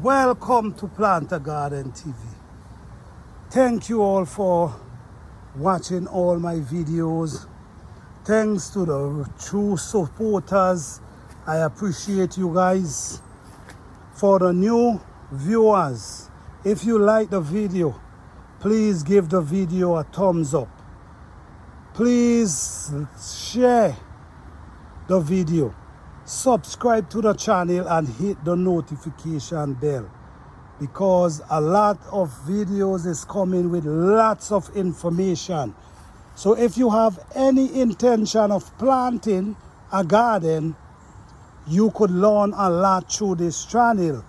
Welcome to Plant a Garden TV. Thank you all for watching all my videos. Thanks to the true supporters. I appreciate you guys. For the new viewers, if you like the video, please give the video a thumbs up. Please share the video. Subscribe to the channel and hit the notification bell, because a lot of videos is coming with lots of information. So if you have any intention of planting a garden, you could learn a lot through this channel.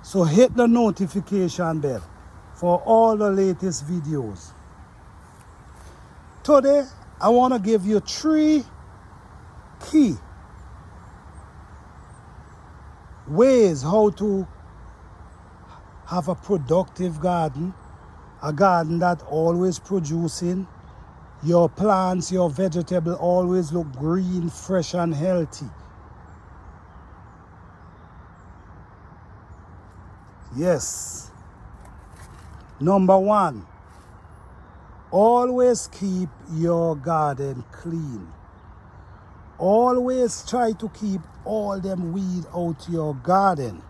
So hit the notification bell for all the latest videos. Today I want to give you 3 key ways how to have a productive garden, a garden that always producing. Your plants, your vegetable always look green, fresh and healthy. Yes. Number 1, always keep your garden clean. Always try to keep all them weed out your garden,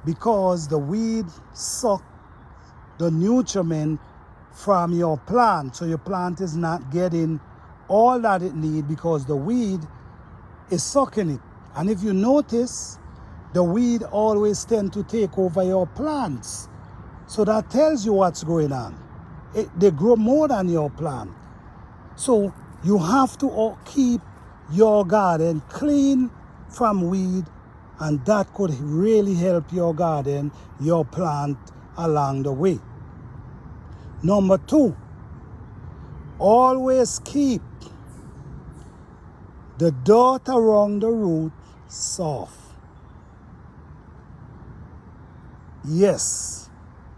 because the weed suck the nutriment from your plant, so your plant is not getting all that it needs because the weed is sucking it. And if you notice, the weed always tend to take over your plants, so that tells you what's going on. They grow more than your plant, so you have to keep your garden clean from weed, and that could really help your garden, your plant along the way. Number 2, always keep the dirt around the root soft. Yes,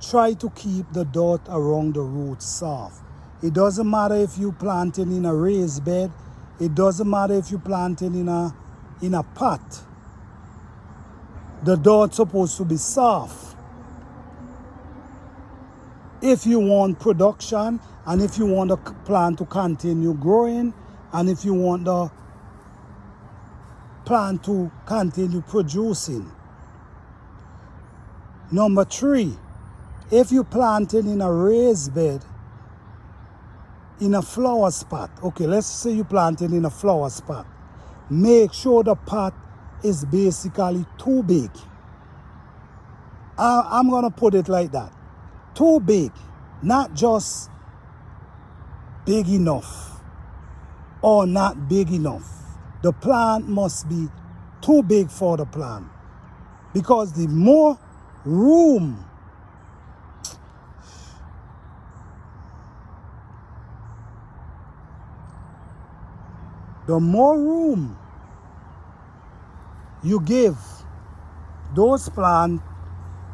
try to keep the dirt around the root soft. It doesn't matter if you planting in a raised bed. It doesn't matter if you planting in a pot. The dirt's supposed to be soft. If you want production, and if you want the plant to continue growing, and if you want the plant to continue producing. Number 3, if you planting in a raised bed, in a flower spot, okay, let's say you planted in a flower spot, make sure the pot is basically too big. I'm gonna put it like that. Too big, not just big enough or not big enough. The plant must be too big for the plant, because the more room you give those plants,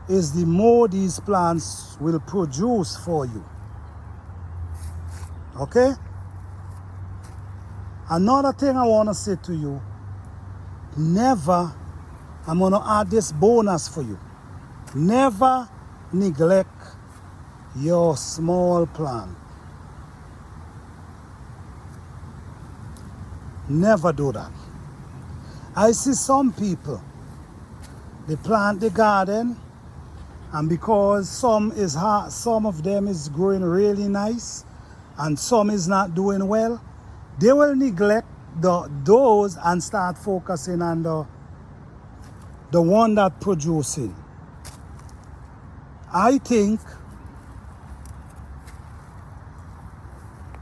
is the more these plants will produce for you. Okay? Another thing I want to say to you, never, I'm going to add this bonus for you. Never neglect your small plant. Never do that. I see some people, they plant the garden, and because some of them is growing really nice and some is not doing well, they will neglect those and start focusing on the one that producing. I think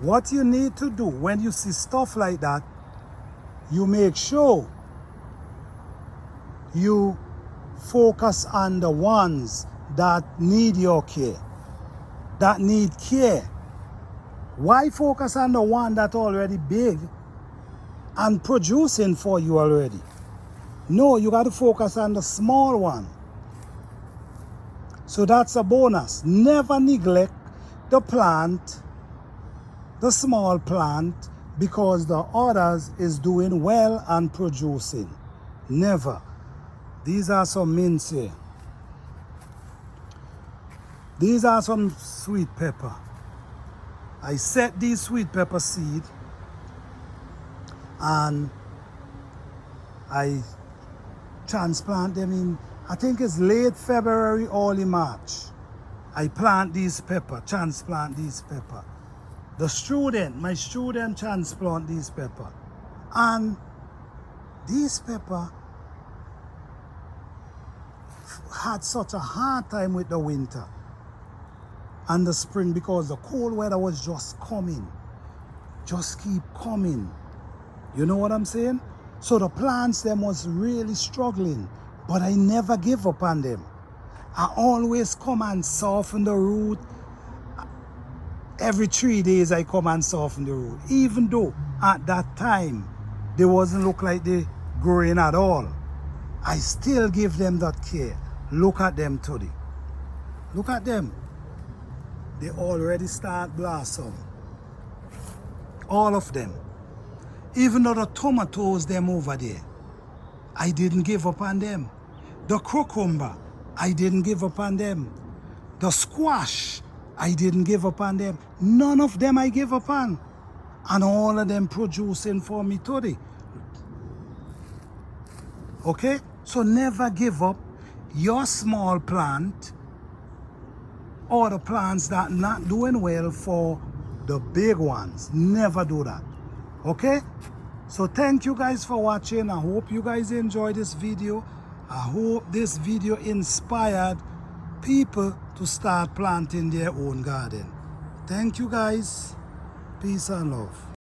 what you need to do when you see stuff like that, you make sure you focus on the ones that need your care, that need care. Why focus on the one that's already big and producing for you already? No, you got to focus on the small one. So that's a bonus. Never neglect the plant, the small plant, because the others is doing well and producing. Never. These are some mince here. These are some sweet pepper. I set these sweet pepper seed and I transplant them in, I think it's late February, early March. I plant these pepper, transplant these pepper. My student transplant these pepper. And these pepper had such a hard time with the winter and the spring because the cold weather was just coming. Just keep coming. You know what I'm saying? So the plants them was really struggling, but I never give up on them. I always come and soften the root. Every 3 days I come and soften the root. Even though at that time they wasn't look like they growing at all, I still give them that care. Look at them today. Look at them. They already start blossom. All of them. Even though the tomatoes them over there, I didn't give up on them. The cucumber, I didn't give up on them. The squash, I didn't give up on them. None of them I give up on. And all of them producing for me today. Okay? So never give up your small plant or the plants that not doing well for the big ones. Never do that. Okay? So thank you guys for watching. I hope you guys enjoyed this video. I hope this video inspired people to start planting their own garden. Thank you guys. Peace and love.